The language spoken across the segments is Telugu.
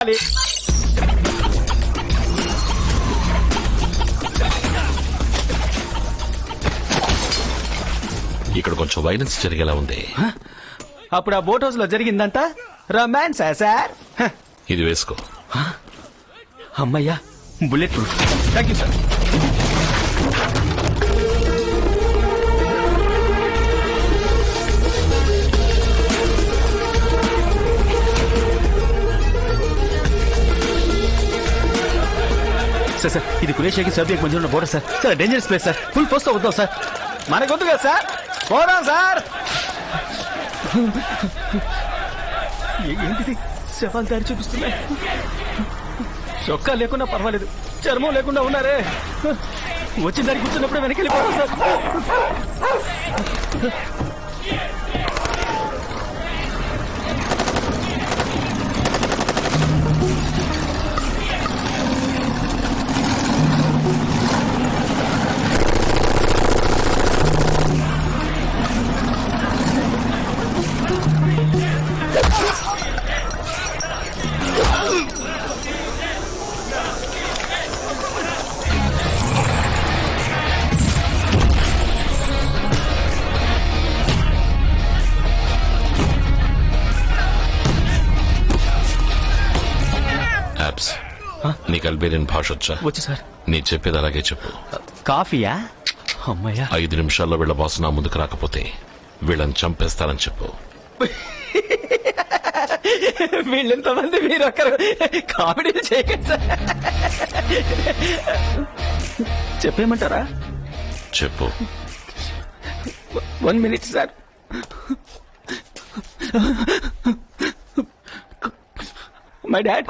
ఇక్కడ కొంచెం వైలెన్స్ జరిగేలా ఉంది. అప్పుడు ఆ బోట్ హౌస్ లో జరిగిందంతా రొమాన్స్ సార్. ఇది వేసుకో. అమ్మయ్యా, bullet proof. Thank you sir. Sir sir, ఇది కురేషియాకి సర్బియాకి మధ్య ఉన్న border sir. Sir dangerous place sir. Full force తో వద్దాం సార్. మనకొద్దు కదా సార్, పోదాం సార్. ఏంటిది, శవాలు దారి చూపిస్తున్నాయి. చొక్కా లేకుండా పర్వాలేదు, చర్మం లేకుండా ఉన్నారే. వచ్చిన దారి కూర్చున్నప్పుడే వెనక్కి వెళ్ళిపోతాం సార్. నీకు అల్బేనియన్ భాష వచ్చా? వచ్చు సార్. నీ చెప్పేది అలాగే చెప్పు. కాఫీయా? అమ్మయ్యా. 5 నిమిషాల్లో వీళ్ళ బాస్ నా ముందుకు రాకపోతే వీళ్ళని చంపేస్తానని చెప్పు. వీళ్ళెంతమంది, మీరు ఒక్కరు కామెడీలు చేయకండి సార్. చెప్పేయమంటారా? చెప్పు. 1 minute సార్. My dad.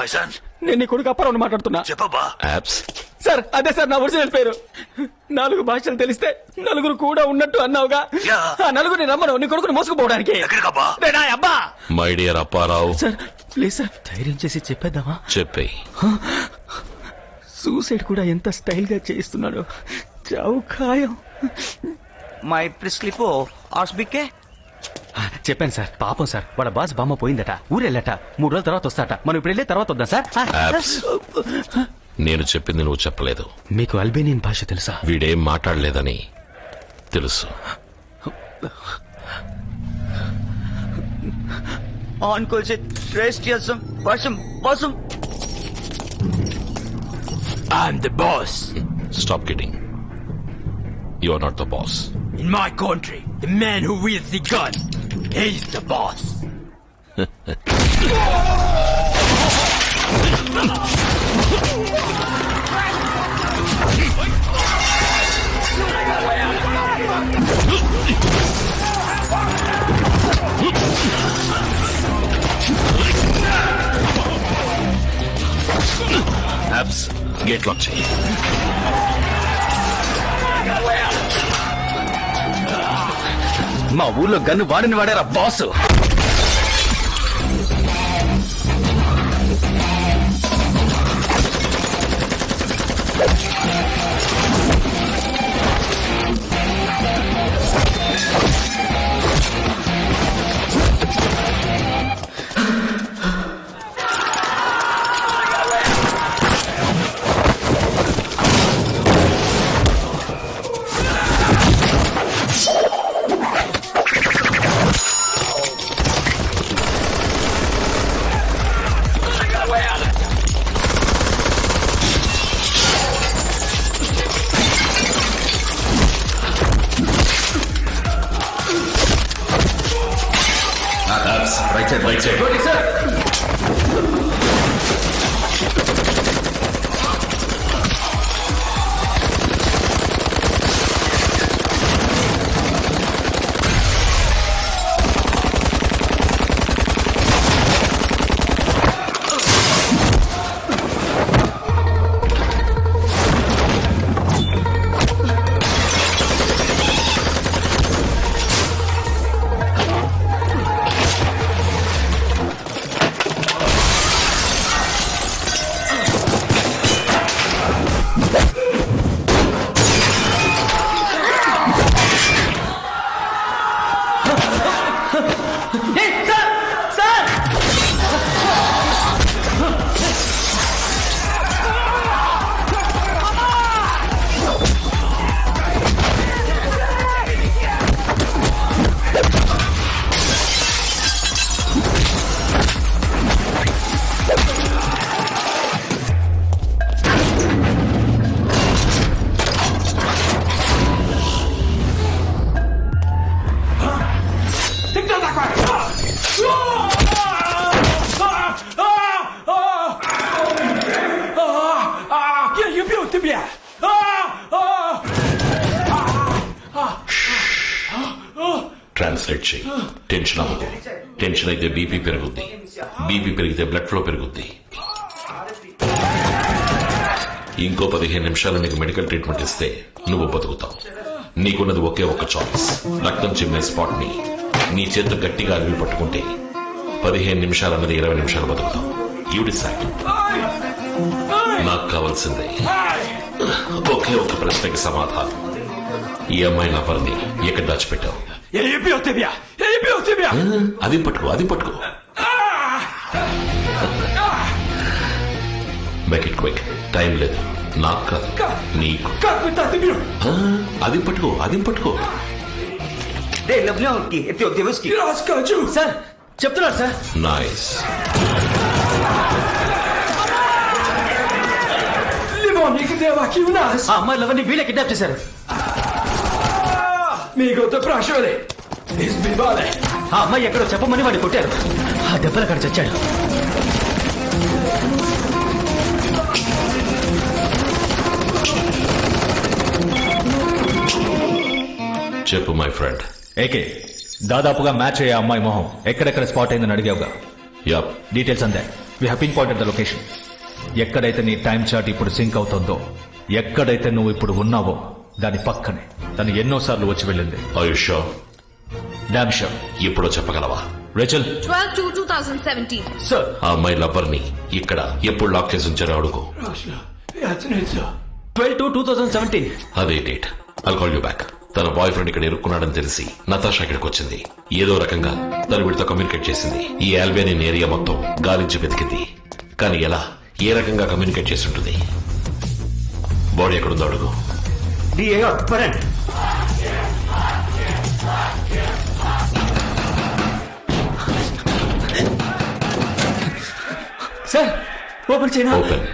నేను నీ కొడుకు అప్పారావు మాట్లాడుతున్నా. చెప్పబ్బా. యాప్స్ సార్, అదే సార్ నా ఒరిజినల్ పేరు. 4 భాషలు తెలిస్తే నలుగురు కూడా ఉన్నట్టు అన్నావుగా. ఆ నలుగురిని రమ్మను, నీ కొడుకుని మోసుకుపోవడానికి. అబ్బా. My dear Apparao. Sir please sir, ధైర్యం చేసి చెప్పేద్దామా? చెప్పేయ్. సూసైడ్ కూడా ఎంత స్టైల్ గా చేయిస్తున్నాడు. చావు ఖాయం. మై ప్రిస్లిపో ఆర్స్బికే. చెప్పాను సార్, పాపం సార్, వాడు బాస్ బామ్మ పోయిందట, ఊరెళ్ళట. 3 రోజుల తర్వాత వస్తాట. మనం ఇప్పుడు వెళ్ళే తర్వాత వద్దాం సార్. నేను చెప్పింది నువ్వు చెప్పలేదు. మీకు అల్బేనియన్ భాష తెలుసా? వీడేం మాట్లాడలేదని తెలుసు. I'm the boss. Stop kidding. You are not the boss. In my country, the man who wields the gun, he's the boss. Abs, gate lock చేయి. మా ఊర్లో గన్ను వాడిని వాడారా boss. Right side. Good, sir. Translate చేయి. టెన్షన్ అవ్వదు. టెన్షన్ అయితే బీపీ పెరుగుద్ది. బీపీ పెరిగితే బ్లడ్ ఫ్లో పెరుగుద్ది. ఇంకో 15 నిమిషాలు నీకు మెడికల్ ట్రీట్మెంట్ ఇస్తే నువ్వు బతుకుతావు. నీకున్నది ఒకే ఒక్క చాయిస్. రక్తం చిమ్మే స్పాట్ ని నీ చేత గట్టిగా అరివి పట్టుకుంటే 15 నిమిషాలు అన్నది 20 నిమిషాలు బతుకుతావు. You decide. నాకు కావాల్సిందే ఒకే ఒక్క ప్రశ్నకి సమాధానం. ఈ అమ్మాయి లవర్ని ఎక్కడ దాచిపెట్టావు? అది పట్టుకో, అది పట్టుకో. Make it quick. టైం లేదు. నాకు కాదు, నీకు. అది పట్టుకో, అది పట్టుకో. సార్ చెప్తున్నారు సార్. నైస్. ఆ అమ్మాయి లవర్ని వీళ్ళే కిడ్నాప్ చేశారు. ఆ అమ్మాయి ఎక్కడో చెప్పమని వాడిని కొట్టారు. ఆ దెబ్బలు అక్కడ చచ్చాడు. చెప్పు మై ఫ్రెండ్. ఏకే దాదాపుగా మ్యాచ్ అయ్యే అమ్మాయి మొహం ఎక్కడెక్కడ స్పాట్ అయిందని అడిగావుగా. యాప్. డీటెయిల్స్ అందే. We have pin pointed the location. ఎక్కడైతే నీ టైం చార్ట్ ఇప్పుడు సింక్ అవుతుందో, ఎక్కడైతే నువ్వు ఇప్పుడు ఉన్నావో దాని పక్కనే తను ఎన్నోసార్లు వచ్చి వెళ్ళింది. ఆయుష్ డామ్ షూర్. ఇప్పుడు చెప్పగలవా? రేచల్ 12/2/2017. సార్ ఆ అమ్మాయి లవర్ని ఇక్కడ ఎప్పుడు లాక్ చేసి ఉంచారో అడుగు. 12/2/2017. అదే date. I'll call you back. తన బాయ్ ఫ్రెండ్ ఇక్కడ ఇరుక్కున్నాడని తెలిసి నతాషా ఇక్కడికి వచ్చింది. ఏదో రకంగా తను వీడితో కమ్యూనికేట్ చేసింది. ఈ ఆల్బేనియన్ ఏరియా మొత్తం గాలించి వెతికింది. కానీ ఎలా, ఏ రకంగా కమ్యూనికేట్ చేసి ఉంటుంది? బాడీ ఎక్కడుందో అడుగు. సార్ ఓపెన్ చేయనా? Open.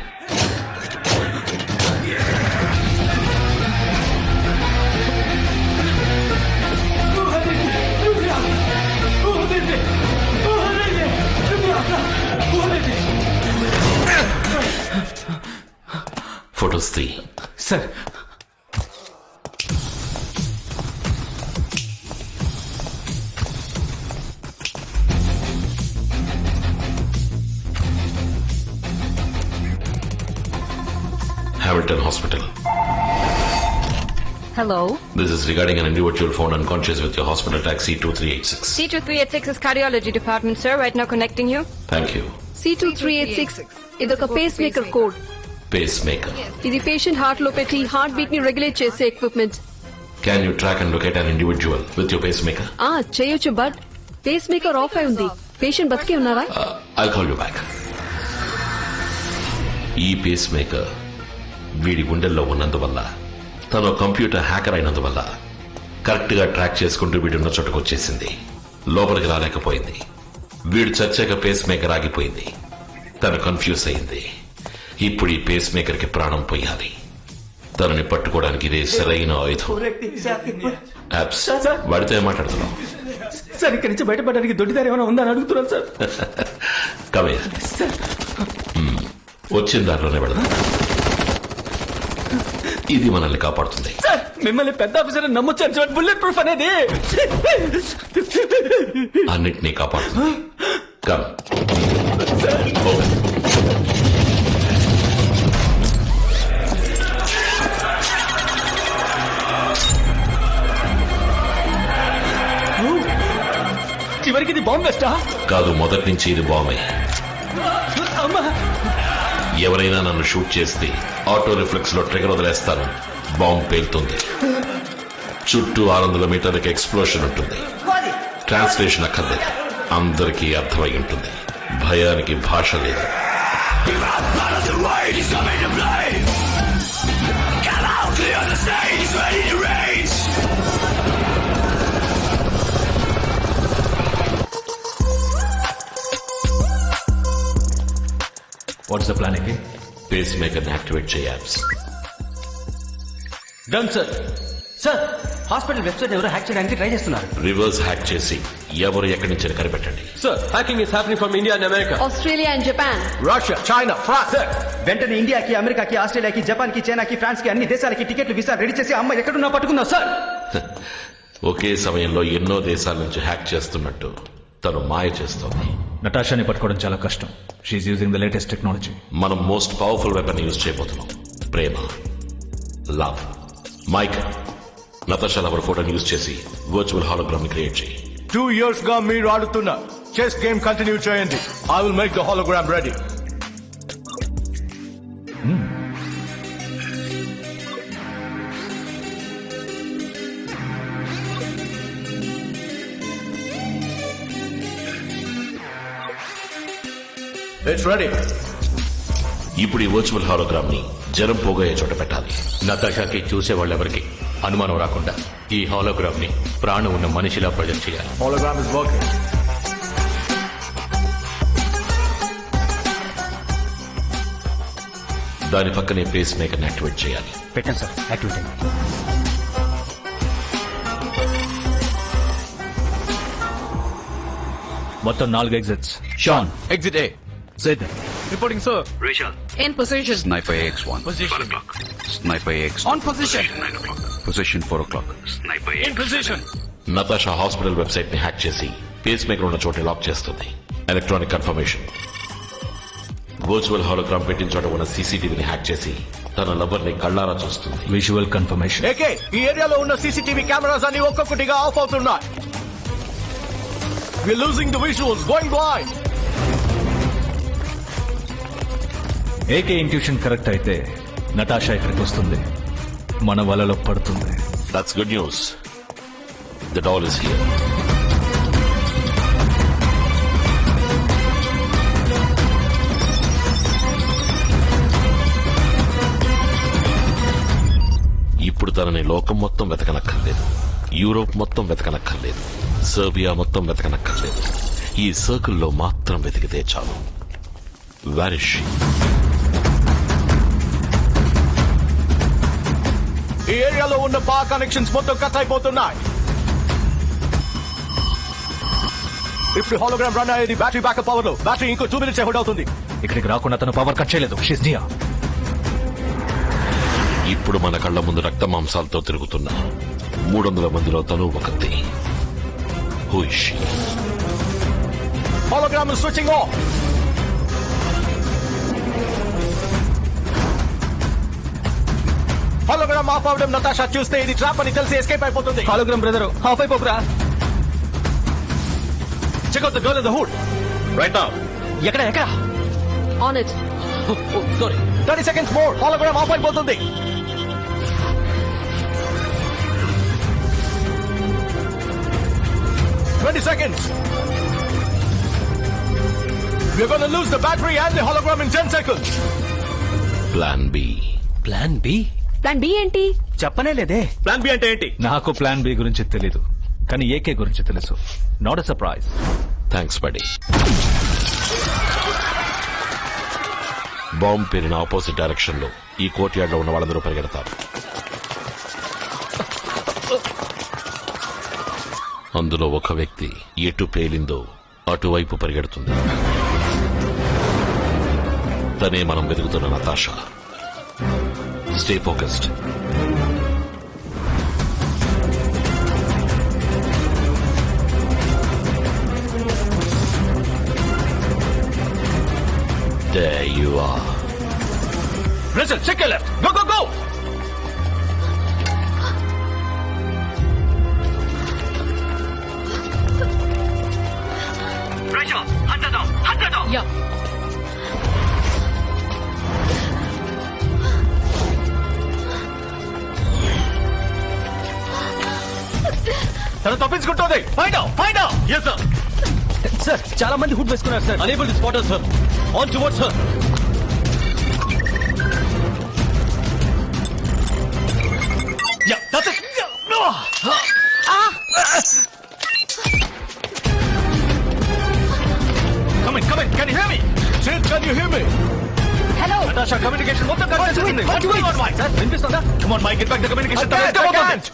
Photos 3. Sir Hamilton Hospital. Hello. This is regarding an individual found unconscious with your hospital taxi 2386. C2386 is cardiology department, sir. Right now connecting you. Thank you. C2386 ఇదొక పేస్ మేకర్ కోడ్. Pacemaker. ఇది పేషెంట్ హార్ట్ లో పెట్టి హార్ట్ బీట్ ని రెగ్యులేట్ చేసే equipment. Can you track and locate an individual with your pacemaker? చేయొచ్చు, బట్ పేస్ మేకర్ ఆఫ్ అయి ఉంది. పేషెంట్ బతికే ఉన్నారా? I'll call you back. ఈ పేస్మేకర్ వీడి గుండెల్లో ఉన్నందువల్ల, తను కంప్యూటర్ హ్యాకర్ అయినందువల్ల కరెక్ట్ గా ట్రాక్ చేసుకుంటూ వీడున్న చోటుకు వచ్చేసింది. లోపలికి రాలేకపోయింది. వీడు చచ్చాక పేస్ మేకర్ ఆగిపోయింది. తను కన్ఫ్యూజ్ అయింది. ఇప్పుడు ఈ పేస్ మేకర్ కి ప్రాణం పోయాలి. తనని పట్టుకోవడానికి ఇదే సరైన ఆయుధం. యాప్స్. వాడితో ఏం మాట్లాడుతున్నావు? సార్ ఇక్కడి నుంచి బయటపడడానికి దొడ్డిదారి ఏమైనా ఉందని అడుగుతున్నాను సార్. కవే వచ్చిన దాంట్లోనే పెడదాం. ఇది మనల్ని కాపాడుతుంది. సార్ మిమ్మల్ని పెద్ద ఆఫీసర్ నమ్మొచ్చాను సార్. బుల్లెట్ ప్రూఫ్ అనేది అన్నిటినీ కాపాడుతుంది. కమ్. ఓపెన్. చివరికి ఇది బాంబ్ వెస్టా? కాదు, మొదటి నుంచి ఇది బాంబే. అమ్మా, ఎవరైనా నన్ను షూట్ చేస్తే ఆటో రిఫ్లెక్స్ లో ట్రిగర్ వదిలేస్తాను. బాంబ్ పేలుతుంది. చుట్టూ 600 మీటర్లకి ఎక్స్ప్లోషన్ ఉంటుంది. ట్రాన్స్లేషన్ అక్కర్లేదు. అందరికీ అర్థమై ఉంటుంది. భయానికి భాష లేదు. What's the plan AK? Pacemaker ని యాక్టివేట్ చేయాలి. Done sir. Sir, hospital website ఎవరో హ్యాక్ చేయడానికి ట్రై చేస్తున్నారు. రివర్స్ హ్యాక్ చేసి ఎవరు ఎక్కడి నుంచి కనిపెట్టండి. Sir, hacking is happening from India and America. Australia and Japan. Russia, China, France. Sir, వెంటనే ఇండియాకి, అమెరికాకి, ఆస్ట్రేలియాకి, జపాన్కి, చైనాకి, ఫ్రాన్స్కి అన్ని దేశాలకి టికెట్లు వీసా రెడీ చేసి అమ్మాయి ఎక్కడున్నా పట్టుకుందాం సార్. ఒకే సమయంలో ఎన్నో దేశాల నుంచి హ్యాక్ చేస్తున్నట్టు తను మాయ చేస్తోంది. నటాషాని పట్టుకోవడం చాలా కష్టం. She's using the latest technology. మనం మోస్ట్ పవర్ఫుల్ వెపన్ యూజ్ చేయబోతున్నాం. ప్రేమ, లవ్. మైక్, నతాషా లవర్ ఫోటోని యూజ్ చేసి వర్చువల్ హాలోగ్రామ్ ని క్రియేట్ చేయి. 2 years గా మీరు ఆడుతున్న చెస్ గేమ్ కంటిన్యూ చేయండి. I will make the hologram ready. It's ready. ఇప్పుడు ఈ వర్చువల్ హాలోగ్రామ్ ని జనం పోగయ్యే చోట పెట్టాలి. నతాషాకి చూసేవాళ్ళెవరికి అనుమానం రాకుండా ఈ హాలోగ్రామ్ ని ప్రాణం ఉన్న మనిషిలా ప్రొజెక్ట్ చేయాలి. Hologram is working. దాని పక్కనే పేస్ మేకర్ ని యాక్టివేట్ చేయాలి. పెట్టండి సార్, యాక్టివేట్ అయింది. మొత్తం 4 exits. Shaan, exit A. Saeed Reporting, sir. In position. Sniper X1. Position. Sniper X. On position. Position 4 o'clock. Sniper In position. Natasha hospital website ని హ్యాక్ చేసి పేస్ మేకర్ ఉన్న చోట లాక్ చేస్తుంది. Electronic confirmation. వర్చువల్ హాలోగ్రామ్ పెట్టిన చోట ఉన్న సీసీటీవీని హ్యాక్ చేసి తన లవర్ ని కళ్ళారా చూస్తుంది. Visual confirmation. ఏకే, ఈ ఏరియాలో ఉన్న సీసీటీవీ కెమెరాస్ అన్ని ఒక్కొక్కటిగా ఆఫ్ అవుతున్నాయి. We're losing the visuals, going blind. AK intuition correct అయితే నటాషా ఇక్కడికి వస్తుంది, మన వలలో పడుతుంది. That's good news. The doll is here. ఇప్పుడు తనని లోకం మొత్తం వెతకనక్కర్లేదు, యూరోప్ మొత్తం వెతకనక్కర్లేదు, సర్బియా మొత్తం వెతకనక్కర్లేదు. ఈ సర్కిల్లో మాత్రం వెతికితే చాలు. Where is she? ఈ ఏరియాలో ఉన్న పవర్ కనెక్షన్స్ మొత్తం కట్ అయిపోతున్నాయి. ఇప్పుడు హాలోగ్రామ్ రన్ అయ్యేది బ్యాటరీ బ్యాకప్ పవర్ లో. బ్యాటరీ ఇంకో 2 minutes హోల్డ్ అవుతుంది. ఇక్కడికి రాకుండా తను పవర్ కట్ చేయలేదు. She's near. ఇప్పుడు మన కళ్ల ముందు రక్త మాంసాలతో తిరుగుతున్న 300 మందిలో తను ఒకటి. Who is she? Hologram is switching off. Hologram of అవడం నతాషా చూస్తే ఇది ట్రాప్ అని తెలిసి ఎస్కేప్ అయిపోతుంది. Hologram, brother. Half అయిపోకురా. Check out the girl in the hood. Right now. ఎక్కడ? On it. Oh, sorry. 30 seconds more. Hologram of అయిపోతుంది. Seconds. We're going to lose the battery and the hologram in 10 seconds. Plan B. Plan B? Plan B ఏంటి? చెప్పనే లేదే. Plan B అంటే ఏంటి? నాకు ప్లాన్ బి గురించి తెలీదు, కానీ ఏకే గురించి తెలుసు. Not a surprise. Thanks buddy. Bomb పేరిన ఆపోజిట్ డైరెక్షన్ లో ఈ కోర్ట్ యార్డ్ లో ఉన్న వాళ్ళందరూ పరిగెడతారు. అందులో ఒక వ్యక్తి ఎటు పేలిందో అటువైపు పరిగెడుతుంది. తనే మనం వెతుకుతున్న Natasha. Stay focused. There you are. Listen, check your left. Go, go, go! Rachel, hunt her down. Hunt her down. Yeah. తను తప్పించుకుంటుంది. Find out, find out. Yes, sir. Sir, చాలా మంది హుడ్ వేసుకున్నారు sir. Unable to spot us, sir. On towards her. Yeah, that's it. Come in, come in. Can you hear me? Sid, can you hear me? Natasha communication మొత్తం కట్ చేసింది. What's going on, Mike? వినిపిస్తుందా? Come on, Mike, get back the communication. I can't.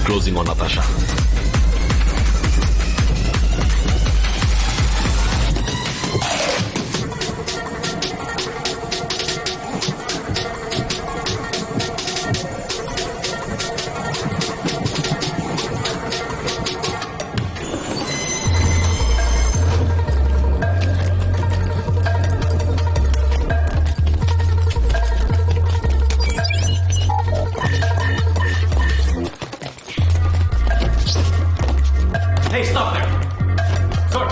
Closing on Natasha. Hey, stop there. Sort.